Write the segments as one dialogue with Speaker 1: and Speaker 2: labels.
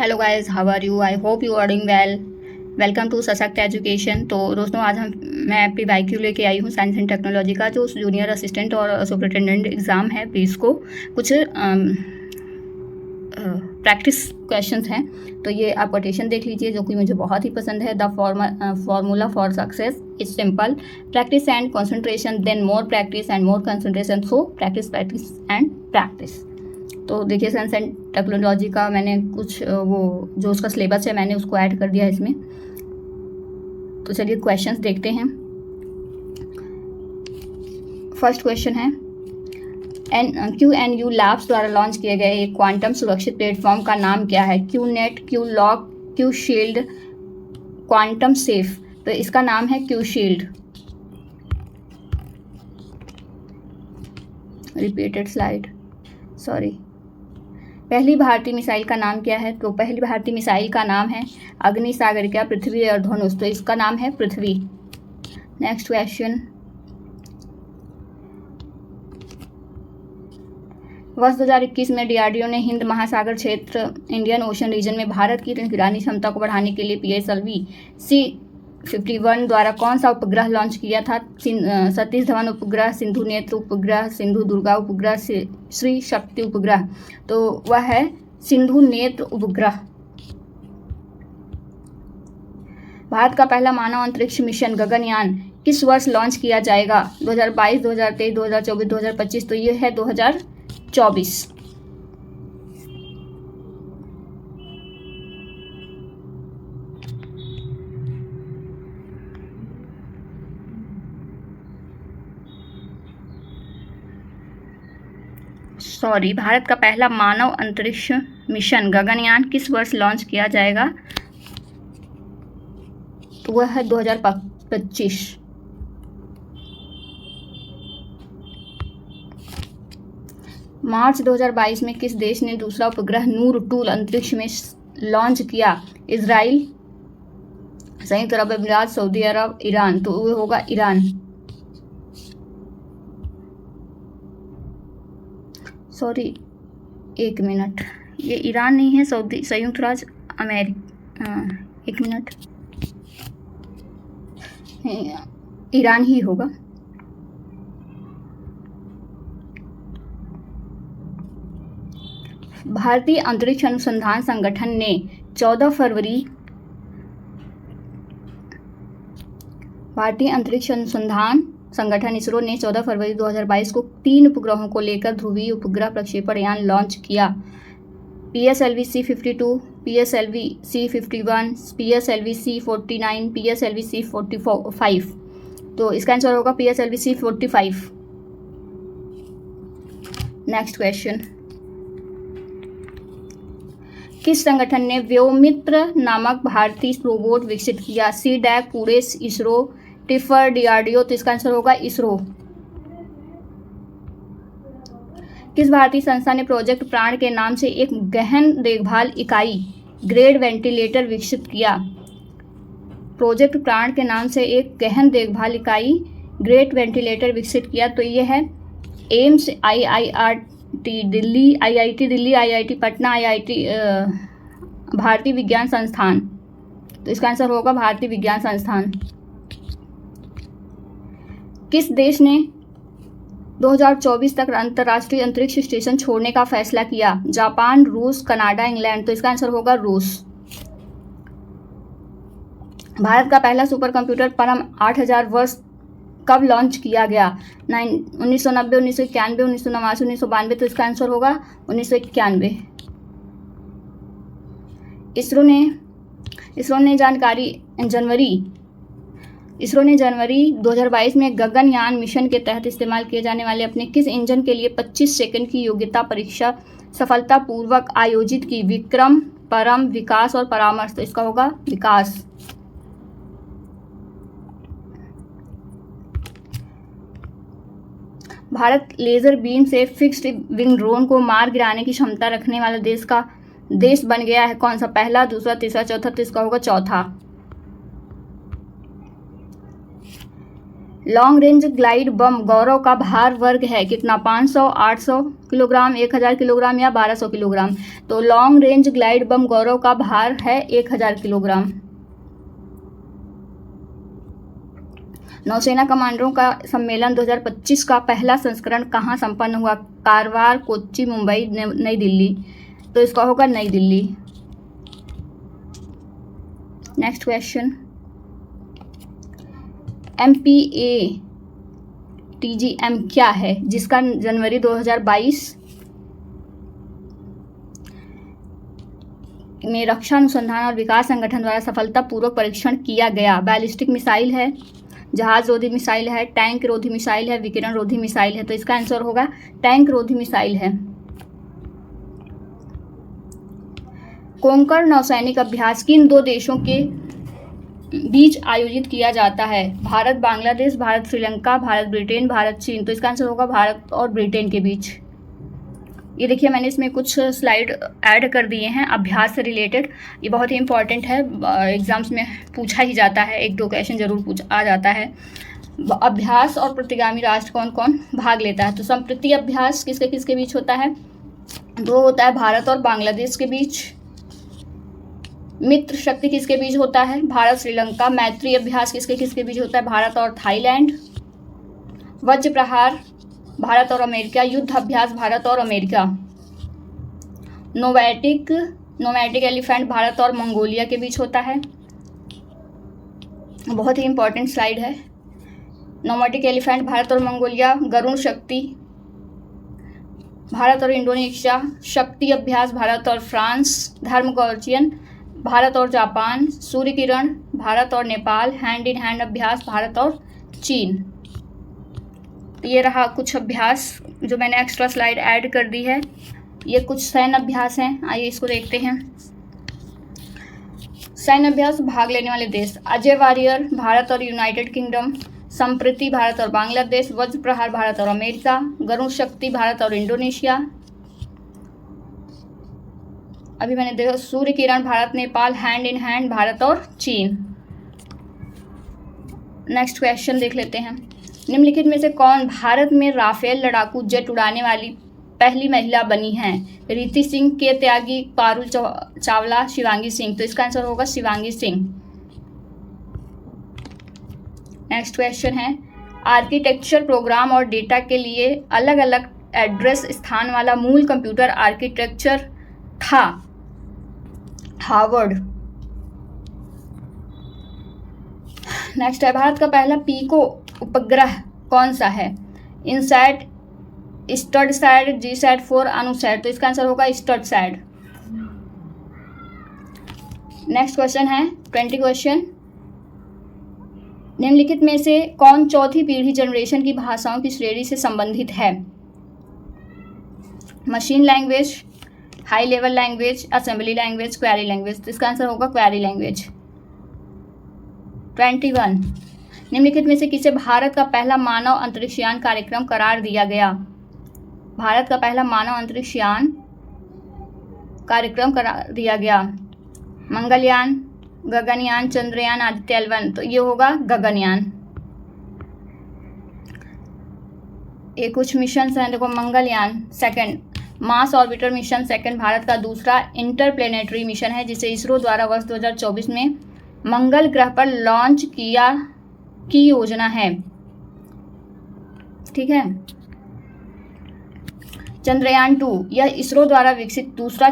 Speaker 1: Hello guys, how are you? I hope you are doing well. Welcome to Sashakt Education. तो दोस्तों, आज मैं आपकी वाईक्यू लेके आई हूँ साइंस एंड टेक्नोलॉजी का, जो जूनियर असिस्टेंट और सुपरिटेंडेंट एग्ज़ाम है प्लीज़ को कुछ प्रैक्टिस क्वेश्चंस हैं। तो ये आप कोटेशन देख लीजिए, जो कि मुझे बहुत ही पसंद है। The formula for success is simple, practice and concentration, then more practice and more concentration, so practice practice and practice. तो देखिए, साइंस एंड टेक्नोलॉजी का मैंने कुछ वो जो उसका सिलेबस है मैंने उसको ऐड कर दिया है इसमें। तो चलिए क्वेश्चंस देखते हैं। फर्स्ट क्वेश्चन है, QNU लैब्स द्वारा लॉन्च किए गए एक क्वांटम सुरक्षित प्लेटफॉर्म का नाम क्या है? QNet, QLock, QShield, quantum safe. तो इसका नाम है QShield। Repeated slide, sorry. पहली भारतीय मिसाइल का नाम क्या है? तो पहली भारतीय मिसाइल का नाम है अग्निसागरिका पृथ्वी और धनुष। तो इसका नाम है पृथ्वी। नेक्स्ट क्वेश्चन, वर्ष 2021 में DRDO ने हिंद महासागर क्षेत्र इंडियन ओशन रीजन में भारत की ऋण क्षमता को बढ़ाने के लिए PSLV C-51 द्वारा कौन सा उपग्रह लॉन्च किया था? सतीश धवन उपग्रह, सिंधु नेत्र उपग्रह, सिंधु दुर्गा उपग्रह, श्री शक्ति उपग्रह। तो वह है सिंधु नेत्र उपग्रह। भारत का पहला मानव अंतरिक्ष मिशन गगनयान किस वर्ष लॉन्च किया जाएगा? 2022, 2023, 2024, 2025। तो ये है 2024। सॉरी, भारत का पहला मानव अंतरिक्ष मिशन गगनयान किस वर्ष लॉन्च किया जाएगा? तो वह है 2025। मार्च 2022 में किस देश ने दूसरा उपग्रह नूर 2 अंतरिक्ष में लॉन्च किया? इजराइल, संयुक्त अरब अमीरात, सऊदी अरब, ईरान। तो वह होगा ईरान। सॉरी, एक मिनट, ये ईरान नहीं है, संयुक्त राज्य अमेरिका। एक मिनट, ईरान ही होगा। भारतीय अंतरिक्ष अनुसंधान संगठन ने 14 फरवरी भारतीय अंतरिक्ष अनुसंधान संगठन इसरो ने 14 फरवरी 2022 को 3 उपग्रहों को लेकर ध्रुवीय उपग्रह प्रक्षेपण यान लॉन्च किया। PSLV C-52, PSLV C-51, PSLV C-49, PSLV C-45। तो इसका आंसर होगा PSLV C-45। नेक्स्ट क्वेश्चन, किस संगठन ने व्योमित्र नामक भारतीय रोबोट विकसित किया? CDAC, Pune, ISRO, tipper, DRDO। तो इसका आंसर होगा इसरो। किस भारतीय संस्था ने प्रोजेक्ट प्राण के नाम से एक गहन देखभाल इकाई ग्रेड वेंटिलेटर विकसित किया? प्रोजेक्ट प्राण के नाम से एक गहन देखभाल इकाई ग्रेड वेंटिलेटर विकसित किया। तो ये है AIIMS, IIRT Delhi, IIT Delhi, IIT Patna, IIT भारतीय विज्ञान संस्थान। तो इसका आंसर होगा भारतीय विज्ञान संस्थान। किस देश ने 2024 तक अंतर्राष्ट्रीय अंतरिक्ष स्टेशन छोड़ने का फैसला किया? जापान, रूस, कनाडा, इंग्लैंड। तो इसका आंसर होगा रूस। भारत का पहला सुपर कंप्यूटर परम 8000 वर्ष कब लॉन्च किया गया? 1990, 1991, 1989, 1992। तो इसका आंसर होगा 1991। इसरो ने जनवरी 2022 में गगनयान मिशन के तहत इस्तेमाल किए जाने वाले अपने किस इंजन के लिए 25 सेकंड की योग्यता परीक्षा सफलतापूर्वक आयोजित की? विक्रम, परम, विकास और परामर्श। तो इसका होगा विकास। भारत लेजर बीम से फिक्स्ड विंग ड्रोन को मार गिराने की क्षमता रखने वाला देश बन गया है। कौन सा? पहला, दूसरा, तीसरा, चौथा। तो इसका होगा चौथा। लॉन्ग रेंज ग्लाइड बम गौरव का भार वर्ग है कितना? 500, 800 किलोग्राम, 1000 किलोग्राम या 1200 किलोग्राम। तो लॉन्ग रेंज ग्लाइड बम गौरव का भार है 1000 किलोग्राम। नौसेना कमांडरों का सम्मेलन 2025 का पहला संस्करण कहाँ संपन्न हुआ? कारवार, कोच्चि, मुंबई, नई दिल्ली। तो इसका होगा नई दिल्ली। नेक्स्ट क्वेश्चन, MPATGM क्या है जिसका जनवरी 2022 में रक्षा अनुसंधान और विकास संगठन द्वारा सफलतापूर्वक परीक्षण किया गया? बैलिस्टिक मिसाइल है, जहाज रोधी मिसाइल है, टैंक रोधी मिसाइल है, विकिरण रोधी मिसाइल है। तो इसका आंसर होगा टैंक रोधी मिसाइल है। कोंकण नौसैनिक अभ्यास किन दो देशों के बीच आयोजित किया जाता है? भारत बांग्लादेश, भारत श्रीलंका, भारत ब्रिटेन, भारत चीन। तो इसका आंसर होगा भारत और ब्रिटेन के बीच। ये देखिए मैंने इसमें कुछ स्लाइड ऐड कर दिए हैं अभ्यास से रिलेटेड। ये बहुत ही इंपॉर्टेंट है, एग्जाम्स में पूछा ही जाता है, 1-2 क्वेश्चन जरूर आ जाता है। अभ्यास और प्रतिगामी राष्ट्र कौन कौन भाग लेता है? तो संप्रति अभ्यास किसके किसके बीच होता है? वो होता है भारत और बांग्लादेश के बीच। मित्र शक्ति किसके बीच होता है? भारत श्रीलंका। मैत्री अभ्यास किसके किसके बीच होता है? भारत और थाईलैंड। वज्र प्रहार भारत और अमेरिका। युद्ध अभ्यास भारत और अमेरिका। नोमैटिक एलिफेंट भारत और मंगोलिया के बीच होता है। बहुत ही इंपॉर्टेंट स्लाइड है। नोमैटिक एलिफेंट भारत और मंगोलिया। गरुण शक्ति भारत और इंडोनेशिया। शक्ति अभ्यास भारत और फ्रांस। धर्म गौर्जियन भारत और जापान। सूर्य किरण भारत और नेपाल। हैंड इन हैंड अभ्यास भारत और चीन। ये रहा कुछ अभ्यास जो मैंने एक्स्ट्रा स्लाइड ऐड कर दी है। ये कुछ सैन्य अभ्यास हैं, आइए इसको देखते हैं। सैन्य अभ्यास भाग लेने वाले देश: अजय वॉरियर भारत और यूनाइटेड किंगडम। संप्रति भारत और बांग्लादेश। वज्र प्रहार भारत और अमेरिका। गरुण शक्ति भारत और इंडोनेशिया। अभी मैंने देखा Surya Kiran Bharat Nepal. Hand in hand Bharat और चीन। नेक्स्ट क्वेश्चन देख लेते हैं। निम्नलिखित में से कौन भारत में राफेल लड़ाकू जेट उड़ाने वाली पहली महिला बनी हैं? रीति सिंह, के त्यागी, पारुल चावला, शिवांगी सिंह। तो इसका आंसर होगा शिवांगी सिंह। नेक्स्ट क्वेश्चन है, आर्किटेक्चर प्रोग्राम और डेटा के लिए अलग अलग एड्रेस स्थान वाला मूल कंप्यूटर आर्किटेक्चर था? हार्वर्ड। नेक्स्ट है, भारत का पहला पीको उपग्रह कौन सा है? इनसैट, स्टडसैट, जीसैट 4, अनुसैट। तो इसका आंसर होगा स्टडसैट। नेक्स्ट क्वेश्चन है 20 क्वेश्चन। निम्नलिखित में से कौन चौथी पीढ़ी जनरेशन की भाषाओं की श्रेणी से संबंधित है? Machine language, high level language, assembly language, query language. तो इसका आंसर होगा क्वेरी लैंग्वेज। 21, निम्नलिखित में से किसे भारत का पहला मानव अंतरिक्षयान कार्यक्रम करार दिया गया? भारत का पहला मानव अंतरिक्षयान कार्यक्रम करार दिया गया। मंगलयान, गगनयान, चंद्रयान, आदित्य L1। तो ये होगा गगनयान। ये कुछ मिशन हैं, देखो Mangalyaan second, Mars orbiter mission second Bharat का दूसरा इंटरप्लेनेटरी मिशन है जिसे इसरो द्वारा वर्ष 2024 में मंगल ग्रह पर लॉन्च की योजना है। ठीक है। चंद्रयान 2 यह इसरो द्वारा विकसित दूसरा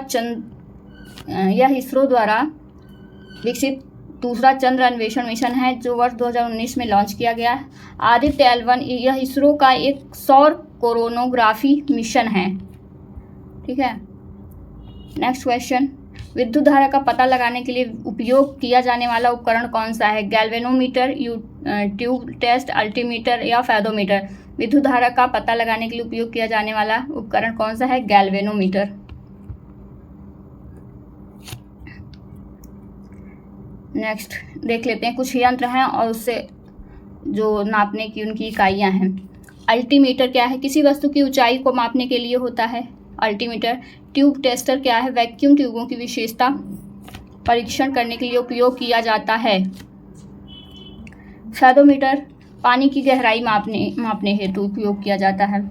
Speaker 1: चंद्र अन्वेषण मिशन है जो वर्ष 2019 में लॉन्च किया गया। आदित्य L1 यह इसरो का एक सौर कोरोनोग्राफी मिशन है। ठीक है। नेक्स्ट क्वेश्चन, विद्युत धारा का पता लगाने के लिए उपयोग किया जाने वाला उपकरण कौन सा है? गैल्वेनोमीटर, ट्यूब टेस्ट, अल्टीमीटर या फेदोमीटर। विद्युत धारा का पता लगाने के लिए उपयोग किया जाने वाला उपकरण कौन सा है? गैल्वेनोमीटर। नेक्स्ट देख लेते हैं, कुछ यंत्र हैं और उससे जो नापने की उनकी इकाइयां हैं। अल्टीमीटर क्या है? किसी वस्तु की ऊंचाई को मापने के लिए होता है अल्टीमीटर। ट्यूब टेस्टर क्या है? वैक्यूम ट्यूबों की विशेषता परीक्षण करने के लिए उपयोग किया जाता है। फेदोमीटर पानी की गहराई मापने हेतु उपयोग किया जाता है।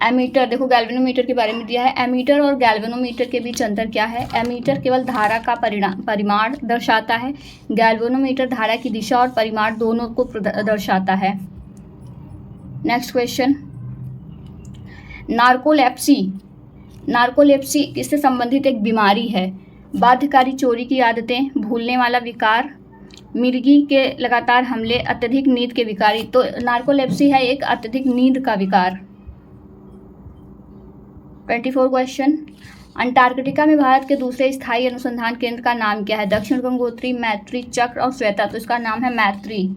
Speaker 1: एमीटर, देखो गैल्वेनोमीटर के बारे में दिया है। एमीटर और गैल्वेनोमीटर के बीच अंतर क्या है? एमीटर केवल धारा का परिमाण दर्शाता है, गैल्वेनोमीटर धारा की दिशा और परिमाण दोनों को दर्शाता है। Next question, narcolepsy. नार्कोलेप्सी किससे संबंधित एक बीमारी है? बाध्यकारी चोरी की आदतें, भूलने वाला विकार, मिर्गी के लगातार हमले, अत्यधिक नींद के विकार। तो नार्कोलेप्सी है एक अत्यधिक नींद का विकार। 24 क्वेश्चन, अंटार्कटिका में भारत के दूसरे स्थायी अनुसंधान केंद्र का नाम क्या है? दक्षिण गंगोत्री, मैत्री, चक्र और श्वेता। तो इसका नाम है मैत्री।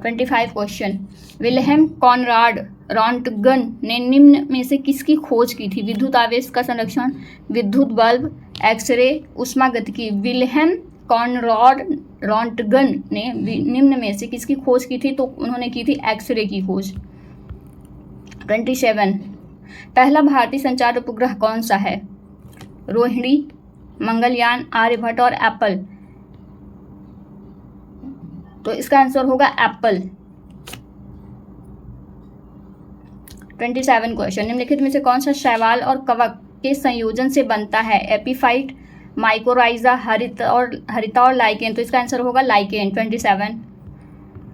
Speaker 1: 25 क्वेश्चन, विल्हेम कॉनराड रॉन्टगन ने निम्न में से किसकी खोज की थी? विद्युत आवेश का संरक्षण, विद्युत बल्ब, एक्सरे, ऊष्मागतिकी। विल्हेम कॉनराड रॉन्टगन ने निम्न में से किसकी खोज की थी? तो उन्होंने की थी एक्सरे की खोज। 27, पहला भारतीय संचार उपग्रह कौन सा है? रोहिणी, मंगलयान, आर्यभट्ट और एप्पल। तो इसका आंसर होगा एप्पल। 27 क्वेश्चन, निम्नलिखित में से कौन सा शैवाल और कवक के संयोजन से बनता है? एपीफाइट, माइकोराइजा, हरिता और लाइकेन। तो इसका आंसर होगा लाइकेन।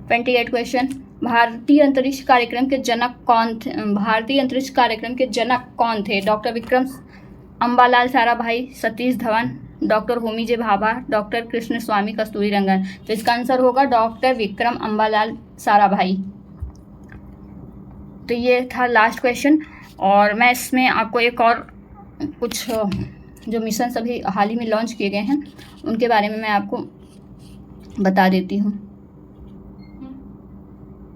Speaker 1: 28 क्वेश्चन, भारतीय अंतरिक्ष कार्यक्रम के जनक कौन थे? भारतीय अंतरिक्ष कार्यक्रम के जनक कौन थे? डॉक्टर विक्रम अम्बालाल साराभाई, सतीश धवन, डॉक्टर होमी जे भाभा, डॉक्टर कृष्ण स्वामी कस्तूरीरंगन। तो इसका आंसर होगा डॉक्टर विक्रम अम्बालाल साराभाई। तो ये था लास्ट क्वेश्चन, और मैं इसमें आपको एक और कुछ जो मिशन अभी हाल ही में लॉन्च किए गए हैं उनके बारे में मैं आपको बता देती हूँ।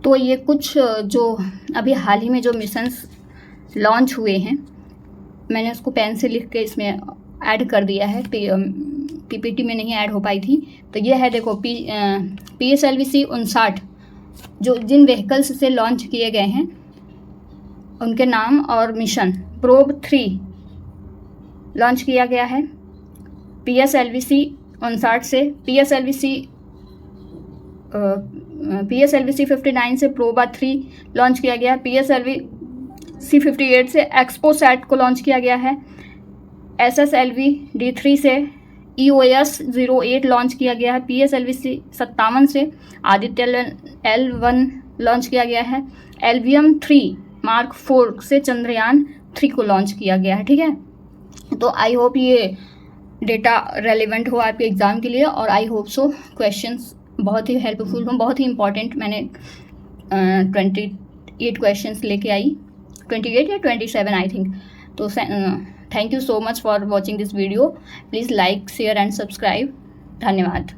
Speaker 1: तो ये कुछ जो अभी हाल ही में जो मिशंस लॉन्च हुए हैं मैंने उसको पेन से लिख के इसमें ऐड कर दिया है, पीपीटी में नहीं ऐड हो पाई थी। तो ये है, देखो PSLV-C 59 जो जिन व्हीकल्स से लॉन्च किए गए हैं उनके नाम और मिशन। प्रोब 3 लॉन्च किया गया है PSLV-C 59 से, PSLV-C 59 से प्रोबा 3 लॉन्च किया गया है, PSLV-C 58 से एक्सपोसैट को लॉन्च किया गया है, SSLV-D3 से EOS 08 लॉन्च किया गया है, PSLV-C 57 से आदित्य L1 लॉन्च किया गया है, LVM 3 Mark 4 से चंद्रयान 3 को लॉन्च किया गया है। ठीक है, तो आई होप ये डेटा रेलिवेंट हो आपके एग्ज़ाम के लिए, और आई होप सो क्वेश्चंस बहुत ही हेल्पफुल हों, बहुत ही इंपॉर्टेंट। मैंने 28 क्वेश्चंस लेके आई, 28 या 27 आई थिंक। तो thank you so much for watching this video. Please like, share and subscribe. धन्यवाद।